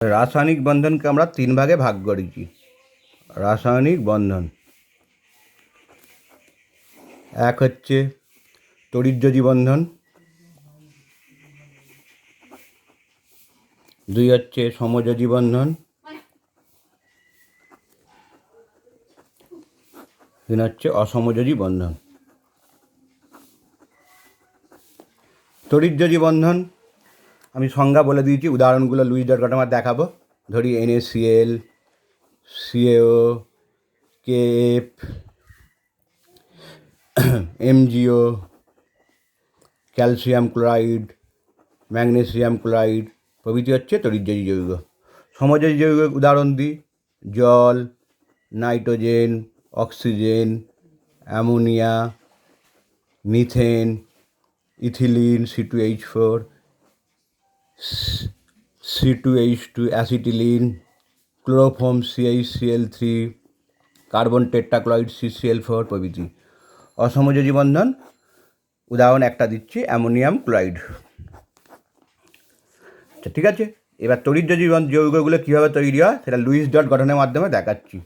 রাসায়নিক বন্ধনকে আমরা তিন ভাগে ভাগ করেছি। রাসায়নিক বন্ধন এক হচ্ছে তড়িৎযোজী বন্ধন, দুই হচ্ছে সমযোজী বন্ধন, তিন হচ্ছে অসমযোজী বন্ধন। তড়িৎযোজী বন্ধন আমি সংজ্ঞা বলে দিয়েছি, উদাহরণগুলো লুইস ডট গটামার দেখাবো। ধরি NaCl, CaO, KF, MgO, calcium chloride, magnesium chloride প্রভৃতি হচ্ছে তড়িৎযোজী যৌগ। সমযোজী যৌগের উদাহরণ দিই, জল, nitrogen, oxygen, ammonia, methane, ethylene C2H4, C2H2 acetylene, chloroform CH-Cl3, carbon tetrachloride CCl4 প্রভৃতি। অসমযোজী বন্ধন উদাহরণ একটা দিচ্ছি, অ্যামোনিয়াম ক্লোরাইড। আচ্ছা, ঠিক আছে। এবার তড়িৎযোজী যৌগগুলো কীভাবে তৈরি হয় সেটা লুইস ডট গঠনের মাধ্যমে দেখাচ্ছি।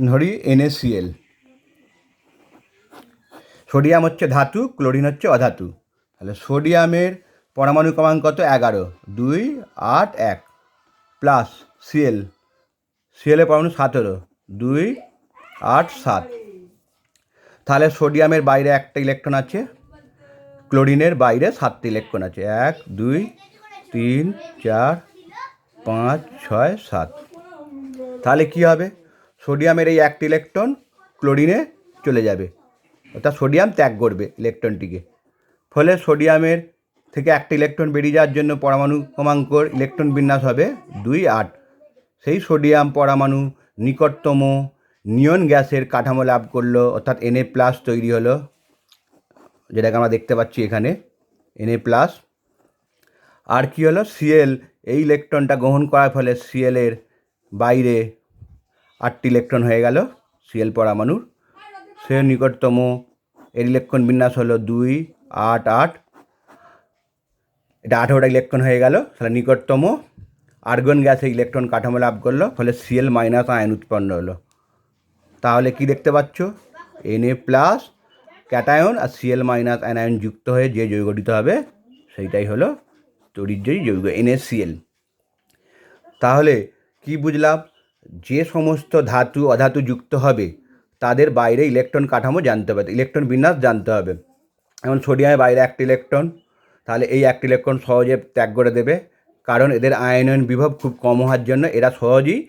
ধরি NaCl, সোডিয়াম হচ্ছে ধাতু, ক্লোরিন হচ্ছে অধাতু। তাহলে সোডিয়ামের পরমাণু ক্রমাঙ্ক কত? 11, 2, 8, 1 প্লাস সিএলের পরমাণু 17, 2, 8, 7। তাহলে সোডিয়ামের বাইরে একটা ইলেকট্রন আছে, ক্লোরিনের বাইরে 7টি ইলেকট্রন আছে, 1, 2, 3, 4, 5, 6, 7। তাহলে কী হবে? সোডিয়ামের এই একটি ইলেকট্রন ক্লোরিনে চলে যাবে, অর্থাৎ সোডিয়াম ত্যাগ করবে ইলেকট্রনটিকে। ফলে সোডিয়ামের থেকে একটা ইলেকট্রন বেরিয়ে যাওয়ার জন্য পরমাণু ক্রমাঙ্কর ইলেকট্রন বিন্যাস হবে 2, 8। সেই সোডিয়াম পরমাণু নিকটতম নিয়ন গ্যাসের কাঠামো লাভ করলো, অর্থাৎ Na+ তৈরি হলো, যেটাকে আমরা দেখতে পাচ্ছি এখানে Na+। আর কি হলো? Cl, এই ইলেকট্রনটা গ্রহণ করার ফলে Cl-এর বাইরে 8টি ইলেকট্রন হয়ে গেল Cl পরমাণুর। সে নিকটতম এর ইলেকট্রন বিন্যাস হলো 2, 8, 8। এটা 18টা ইলেকট্রন হয়ে গেল। তাহলে নিকটতম আর্গন গ্যাসে ইলেকট্রন কাঠামো লাভ করলো, ফলে Cl- আয়ন উৎপন্ন হলো। তাহলে কি দেখতে পাচ্ছ? Na+ ক্যাটায়ন আর Cl- আয়ন যুক্ত হয়ে যে যৌগ গঠিত হবে সেইটাই হলো তড়িৎযোজী যৌগ NaCl। তাহলে কি বুঝলাম? যে সমস্ত ধাতু অধাতু যুক্ত হবে তাদের বাইরে ইলেকট্রন কাঠামো জানতে হবে, ইলেকট্রন বিন্যাস জানতে হবে। যেমন সোডিয়ামের বাইরে একটা ইলেকট্রন, তাহলে এই একটা ইলেকট্রন সহজে ত্যাগ করে দেবে, কারণ এদের আয়নন বিভব খুব কম হওয়ার জন্য এরা সহজেই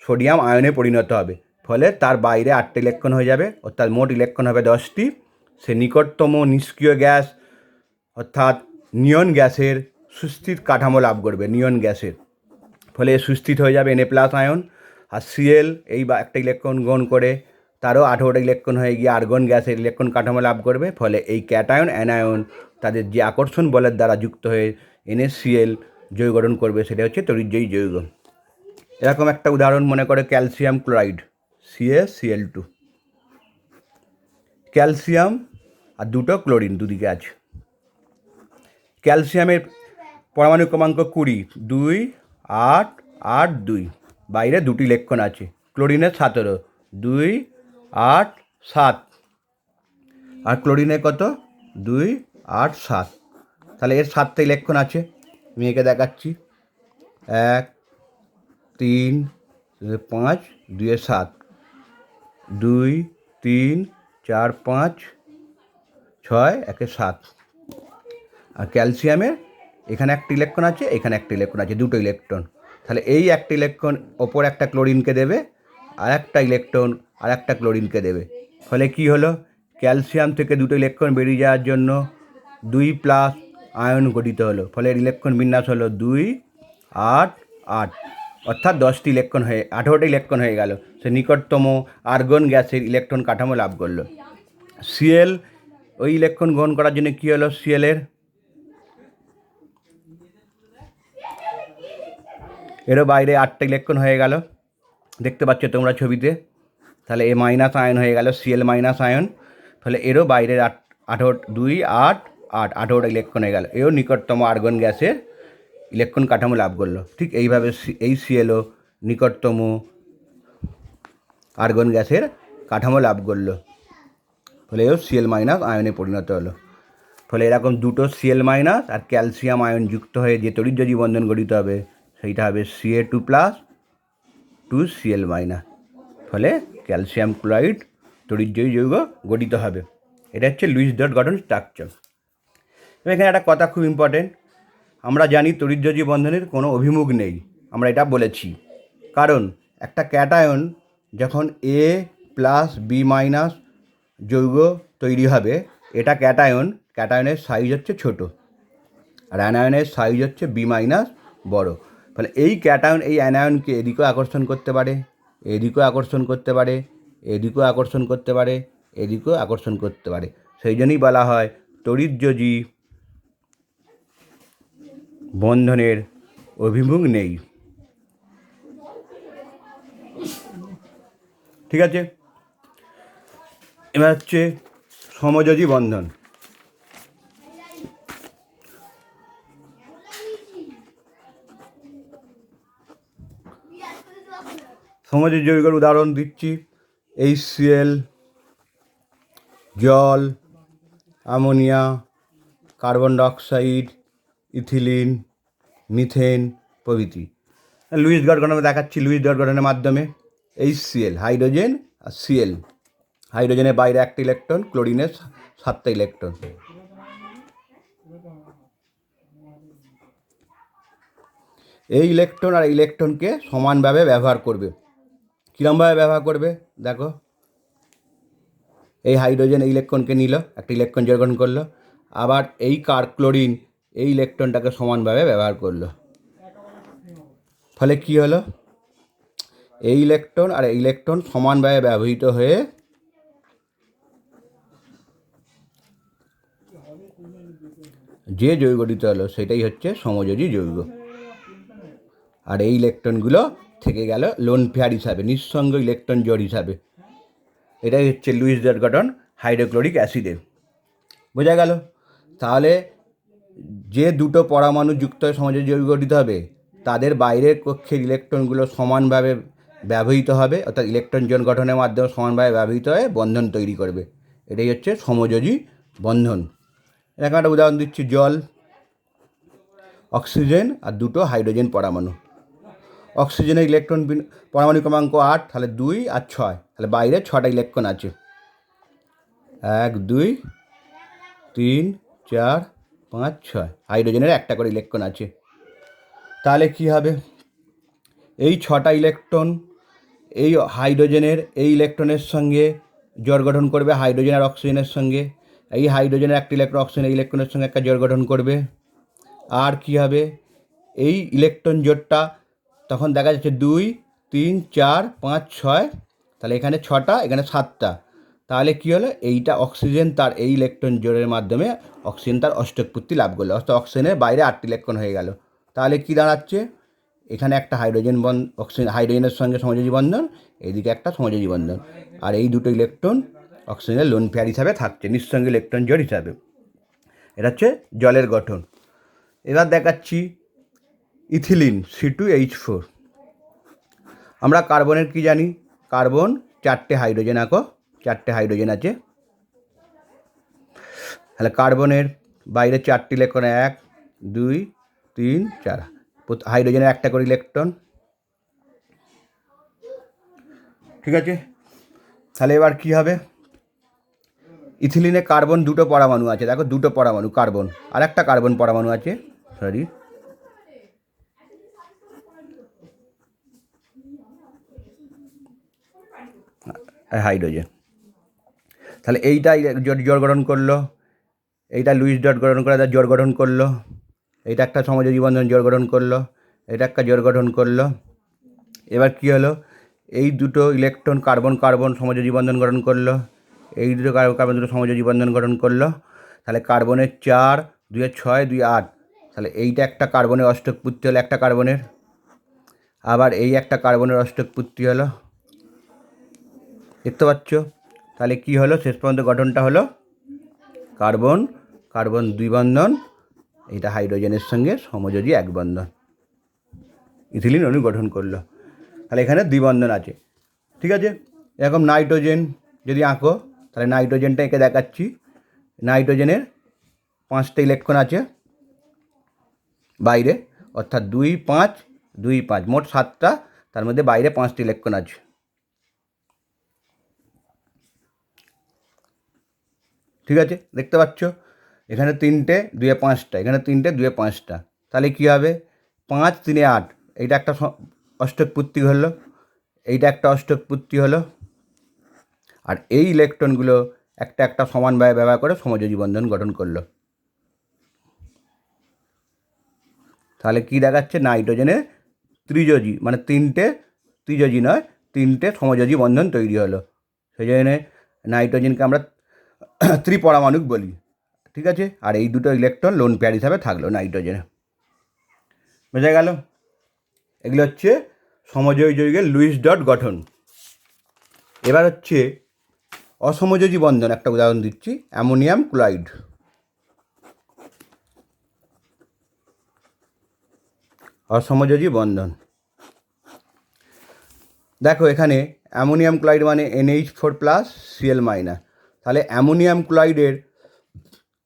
সোডিয়াম আয়নে পরিণত হবে। ফলে তার বাইরে 8টা ইলেকট্রন হয়ে যাবে, অর্থাৎ মোট ইলেকট্রন হবে 10টি। সে নিকটতম নিষ্ক্রিয় গ্যাস অর্থাৎ নিয়ন গ্যাসের সুস্থিত কাঠামো লাভ করবে, নিয়ন গ্যাসের। ফলে সুস্থিত হয়ে যাবে Na+ আয়ন। আর Cl এই একটা ইলেকট্রন গ্রহণ করে তারও 18টা ইলেকট্রন হয়ে গিয়ে আর্গন গ্যাসের ইলেকট্রন কাঠামো লাভ করবে। ফলে এই ক্যাটায়ন অ্যানায়ন তাদের যে আকর্ষণ বলের দ্বারা যুক্ত হয়ে NaCl যৌগ গঠন করবে, সেটা হচ্ছে তড়িৎযোজী যৌগ। এরকম একটা উদাহরণ মনে করে ক্যালসিয়াম ক্লোরাইড CaCl2। ক্যালসিয়াম আর দুটো ক্লোরিন দুদিকে আছে। ক্যালসিয়ামের পরমাণু ক্রমাঙ্ক 20, 2, 8, 8, 2। বাইরে 2টি ইলেকট্রন আছে। ক্লোরিনের 17, 2, 8, 7। আর ক্লোরিনের কত? 2, 8, 7। তাহলে এর 7টা ইলেকট্রন আছে, আমি একে দেখাচ্ছি, 1, 3, 5, 2, 7, 2, 3, 4, 5, 6, 1, 7। আর ক্যালসিয়ামের এখানে একটা ইলেকট্রন আছে, এখানে একটা ইলেকট্রন আছে, 2টো ইলেকট্রন। তাহলে এই একটা ইলেকট্রন ওপর একটা ক্লোরিনকে দেবে, আর একটা ইলেকট্রন আর একটা ক্লোরিনকে দেবে। ফলে কি হলো? ক্যালসিয়াম থেকে 2টো ইলেকট্রন বেরিয়ে যাওয়ার জন্য 2+ আয়ন গঠিত হলো। ফলে এর ইলেকট্রন বিন্যাস হলো 2, 8, 8, অর্থাৎ 10টি ইলেকট্রন হয়ে 18টা ইলেকট্রন হয়ে গেল। সে নিকটতম আর্গন গ্যাসের ইলেকট্রন কাঠামো লাভ করলো। Cl ওই ইলেকট্রন গ্রহণ করার জন্য কী হলো? Cl-এর এরও বাইরে 8টা ইলেকট্রন হয়ে গেল, দেখতে পাচ্ছ তোমরা ছবিতে। তাহলে A- আয়ন হয়ে গেল, Cl- আয়ন। ফলে এরও বাইরের 18 2 8 8 18টা ইলেকট্রন হয়ে গেল। এও নিকটতম আর্গন গ্যাসের ইলেকট্রন কাঠামো লাভ করলো। ঠিক এইভাবে এই সিএলও নিকটতম আর্গন গ্যাসের কাঠামো লাভ করলো, ফলে এও সিএল মাইনাস আয়নে পরিণত হলো। ফলে এরকম দুটো সিএল মাইনাস আর ক্যালসিয়াম আয়ন যুক্ত হয়ে যে তড়িৎযোজী বন্ধন গঠিত হবে সেইটা হবে Ca2 প্লাস 2Cl মাইনাস। ফলে ক্যালসিয়াম ক্লোরাইড তড়িৎযোজী যৌগ গঠিত হবে। এটা হচ্ছে লুইস ডট গঠন স্ট্রাকচার। এখানে একটা কথা খুব ইম্পর্টেন্ট, আমরা জানি তড়িৎযোজী বন্ধনের কোনো অভিমুখ নেই, আমরা এটা বলেছি। কারণ একটা ক্যাটায়ন যখন এ প্লাস বি মাইনাস যৌগ তৈরি হবে, এটা ক্যাটায়নের সাইজ হচ্ছে ছোট, আর অ্যানায়নের সাইজ হচ্ছে বি মাইনাস বড়। ফলে এই ক্যাটায়ন এই অ্যানায়নকে এদিকেও আকর্ষণ করতে পারে, এদিকেও আকর্ষণ করতে পারে, এদিকেও আকর্ষণ করতে পারে, এদিকেও আকর্ষণ করতে পারে। সেই জন্যই বলা হয় তড়িৎযোজী বন্ধনের অভিমুখ নেই। ঠিক আছে, এবার হচ্ছে সমযোজী বন্ধন। সমযোজী যৌগের উদাহরণ দিচ্ছি, HCl, জল, ammonia, carbon dioxide, ethylene, methane প্রভৃতি। লুইস ডট গঠনে দেখাচ্ছি। লুইস ডট গঠনের মাধ্যমে HCl হাইড্রোজেন আর Cl, হাইড্রোজেনের বাইরে একটা ইলেকট্রন, ক্লোরিনের 7টা ইলেকট্রন। এই ইলেকট্রন আর ইলেকট্রনকে সমানভাবে ব্যবহার করবে। কীরমভাবে ব্যবহার করবে দেখো, এই হাইড্রোজেন এই ইলেকট্রনকে নিল, একটা ইলেকট্রন যোগদান করলো, আবার এই ক্লোরিন এই ইলেকট্রনটাকে সমানভাবে ব্যবহার করলো। ফলে কি হলো, এই ইলেকট্রন আর এই ইলেকট্রন সমানভাবে ব্যবহৃত হয়ে যে যৌগ গঠিত হলো সেটাই হচ্ছে সমযোজী যৌগ। আর এই ইলেকট্রনগুলো থেকে গেল লোন পেয়ার হিসাবে, নিঃসঙ্গ ইলেকট্রন জোড় হিসাবে। এটাই হচ্ছে লুইস ডট গঠন হাইড্রোক্লোরিক অ্যাসিডের। বোঝা গেল? তাহলে যে দুটো পরমাণু যুক্ত হয়ে সমযোজী যৌগ গঠিত হবে তাদের বাইরের কক্ষের ইলেকট্রনগুলো সমানভাবে ব্যবহৃত হবে, অর্থাৎ ইলেকট্রন জোন গঠনের মাধ্যমে সমানভাবে ব্যবহৃত হয়ে বন্ধন তৈরি করবে। এটাই হচ্ছে সমযোজী বন্ধন। এখানে একটা উদাহরণ দিচ্ছি, জল, অক্সিজেন আর দুটো হাইড্রোজেন পরমাণু। অক্সিজেনের ইলেকট্রন পরমাণু ক্রমাঙ্ক 8, তাহলে 2 আর 6, তাহলে বাইরে 6টা ইলেকট্রন আছে। 1 2 3 4 5 6, হাইড্রোজেনের একটা করে ইলেকট্রন আছে। তাহলে কি হবে, এই 6টা ইলেকট্রন এই হাইড্রোজেনের এই ইলেকট্রনের সঙ্গে জোড় গঠন করবে, হাইড্রোজেন আর অক্সিজেনের সঙ্গে। এই হাইড্রোজেনের একটা ইলেকট্রন অক্সিজেনের ইলেকট্রনের সঙ্গে একটা জোড় গঠন করবে। আর কি হবে, এই ইলেকট্রন জোড়টা তখন দেখা যাচ্ছে 2 3 4 5 6, তাহলে এখানে 6টা, এখানে 7টা। তাহলে কী হলো, এইটা অক্সিজেন তার এই ইলেকট্রন জোড়ের মাধ্যমে অক্সিজেন তার অষ্টকপূর্তি লাভ করলো, অর্থাৎ অক্সিজেনের বাইরে 8টি ইলেকট্রন হয়ে গেল। তাহলে কী দাঁড়াচ্ছে, এখানে একটা হাইড্রোজেন অক্সিজেন হাইড্রোজেনের সঙ্গে সমযোজী বন্ধন, এইদিকে একটা সমযোজী বন্ধন, আর এই দুটো ইলেকট্রন অক্সিজেনের লোন পেয়ার হিসাবে থাকছে, নিঃসঙ্গ ইলেকট্রন জোড় হিসাবে। এটা হচ্ছে জলের গঠন। এবার দেখাচ্ছি ইথিলিন C2H4। আমরা কার্বনের কি জানি, কার্বন 4টে হাইড্রোজেন, 4টে হাইড্রোজেন আছে। তাহলে কার্বনের বাইরে 4টি ইলেকট্রন, 1 2 3 4, হাইড্রোজেনের একটা করে ইলেকট্রন। ঠিক আছে, তাহলে এবার কি হবে, ইথিলিনে কার্বন দুটো পরমাণু আছে, দেখো দুটো পরমাণু কার্বন, আর একটা কার্বন পরমাণু আছে, সরি হাইড্রোজেন। তাহলে এইটা জোড় গঠন করলো, এইটা লুইস ডট গঠন করে তার জোড় গঠন করলো, এইটা একটা সমযোজী বন্ধন জোড় গঠন করলো, এটা একটা জোড় গঠন করলো। এবার কি হলো, এই দুটো ইলেকট্রন কার্বন কার্বন সমযোজী বন্ধন গঠন করলো, এই দুটো কার্বন কার্বন দুটো সমযোজী বন্ধন গঠন করলো। তাহলে কার্বনের 4 2 6 2 8, তাহলে এইটা একটা কার্বনের অষ্টকপূর্তি হলো একটা কার্বনের, আবার এই একটা কার্বনের অষ্টকপূর্তি হলো, দেখতে পাচ্ছ। তাহলে কি হলো, শেষ পর্যন্ত গঠনটা হলো কার্বন কার্বন 2 বন্ধন, এটা হাইড্রোজেনের সঙ্গে সমযোজী 1 বন্ধন, ইথিলিন অণু গঠন করলো। তাহলে এখানে দ্বিবন্ধন আছে। ঠিক আছে, এরকম নাইট্রোজেন যদি আঁকো, তাহলে নাইট্রোজেনটা এঁকে দেখাচ্ছি। নাইট্রোজেনের 5টা ইলেকট্রন আছে বাইরে, অর্থাৎ 2 5 2 5, মোট 7টা, তার মধ্যে বাইরে 5টি ইলেকট্রন আছে। ঠিক আছে, দেখতে পাচ্ছ এখানে 3টে 2 5টা, এখানে 3টে 2 5টা, তাহলে কী হবে 5 3 8, এইটা একটা অষ্টক পূর্তি হলো, এইটা একটা অষ্টক পূর্তি হলো। আর এই ইলেকট্রনগুলো একটা একটা সমানভাবে ব্যবহার করে সমযোজী বন্ধন গঠন করলো। তাহলে কি দেখাচ্ছে, নাইট্রোজেনের ত্রিযোজী, মানে 3টে ত্রিযোজী নয়, 3টে সমযোজী বন্ধন তৈরি হলো। সেই জন্য নাইট্রোজেনকে আমরা ত্রিপরমাণুক বলি। ঠিক আছে, আর এই দুটো ইলেকট্রন লোন পেয়ার হিসাবে থাকলো নাইট্রোজেনে। বোঝা গেল? এগুলো হচ্ছে সমযোজী যৌগের লুইস ডট গঠন। এবার হচ্ছে অসমযোজী বন্ধন, একটা উদাহরণ দিচ্ছি, অ্যামোনিয়াম ক্লোরাইড। অসমযোজী বন্ধন, দেখো এখানে অ্যামোনিয়াম ক্লোরাইড মানে NH4+, Cl-। তাহলে অ্যামোনিয়াম ক্লোরাইডের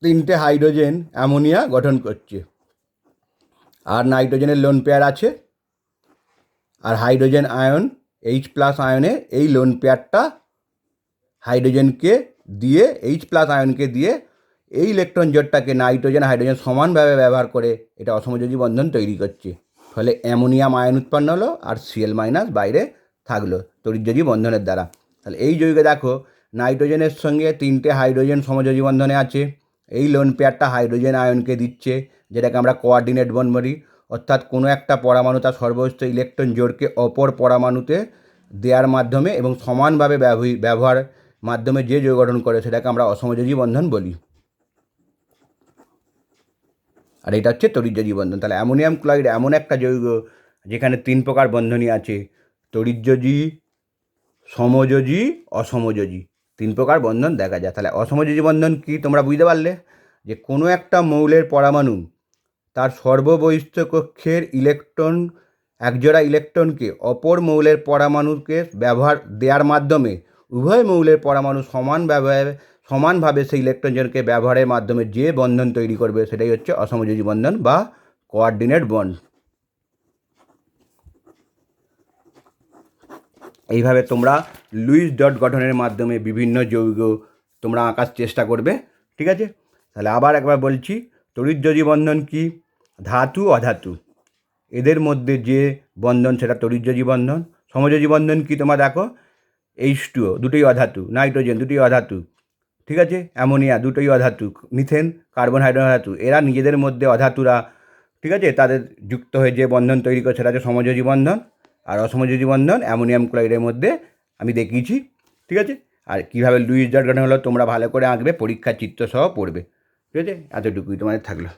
3টে হাইড্রোজেন অ্যামোনিয়া গঠন করছে, আর নাইট্রোজেনের লোন পেয়ার আছে, আর হাইড্রোজেন আয়ন H+ আয়নে এই লোন পেয়ারটা হাইড্রোজেনকে দিয়ে, H+ আয়নকে দিয়ে এই ইলেকট্রন জোটটাকে নাইট্রোজেন হাইড্রোজেন সমানভাবে ব্যবহার করে এটা অসমযোজী বন্ধন তৈরি করছে। ফলে অ্যামোনিয়াম আয়ন উৎপন্ন হলো, আর Cl- বাইরে থাকলো তড়িৎযোজী বন্ধনের দ্বারা। তাহলে এই যৌগে দেখো নাইট্রোজেনের সঙ্গে 3টে হাইড্রোজেন সমযোজী বন্ধনে আছে, এই লোন পেয়ারটা হাইড্রোজেন আয়নকে দিচ্ছে, যেটাকে আমরা কোঅর্ডিনেট বন্ড বলি। অর্থাৎ কোনো একটা পরমাণু তার সর্বোচ্চ ইলেকট্রন জোড়কে অপর পরমাণুতে দেওয়ার মাধ্যমে এবং সমানভাবে ব্যবহার মাধ্যমে যে যৌগ গঠন করে সেটাকে আমরা অসমযোজী বন্ধন বলি। আর এটা হচ্ছে তড়িৎযোজী বন্ধন। তাহলে অ্যামোনিয়াম ক্লোরাইড এমন একটা যৌগ যেখানে 3 প্রকার বন্ধনই আছে, তড়িৎযোজী, সমযোজী, অসমযোজী, 3 প্রকার বন্ধন দেখা যায়। তাহলে অসমযোজী বন্ধন কি তোমরা বুঝতে পারলে, যে কোনো একটা মৌলের পরমাণু তার সর্ববহিস্থ কক্ষের ইলেকট্রন, একজোড়া ইলেকট্রনকে অপর মৌলের পরমাণুকে ব্যবহার দেওয়ার মাধ্যমে উভয় মৌলের পরমাণু সমানভাবে সেই ইলেকট্রনজনকে ব্যবহারের মাধ্যমে যে বন্ধন তৈরি করবে সেটাই হচ্ছে অসমযোজী বন্ধন বা কোঅর্ডিনেট বন্ড। এইভাবে তোমরা লুইস ডট গঠনের মাধ্যমে বিভিন্ন যৌগ তোমরা আঁকার চেষ্টা করবে। ঠিক আছে, তাহলে আবার একবার বলছি, তড়িৎযোজী বন্ধন কি, ধাতু অধাতু এদের মধ্যে যে বন্ধন সেটা তড়িৎযোজী বন্ধন। সমযোজী বন্ধন কি তোমরা দেখো, H2O দুটোই অধাতু, নাইট্রোজেন দুটোই অধাতু, ঠিক আছে, অ্যামোনিয়া দুটোই অধাতু, মিথেন কার্বন হাইড্রোজেন অধাতু, এরা নিজেদের মধ্যে অধাতুরা, ঠিক আছে, তাদের যুক্ত হয়ে যে বন্ধন তৈরি করে সেটা হচ্ছে সমযোজী বন্ধন। আর অসমযোজী বন্ধন অ্যামোনিয়াম ক্লোরাইডের মধ্যে আমি দেখিয়েছি। ঠিক আছে, আর কীভাবে লুইস ডট গঠন হলো তোমরা ভালো করে আঁকবে, পরীক্ষার চিত্র সহ পড়বে। ঠিক আছে, এতটুকুই তোমাদের থাকলো।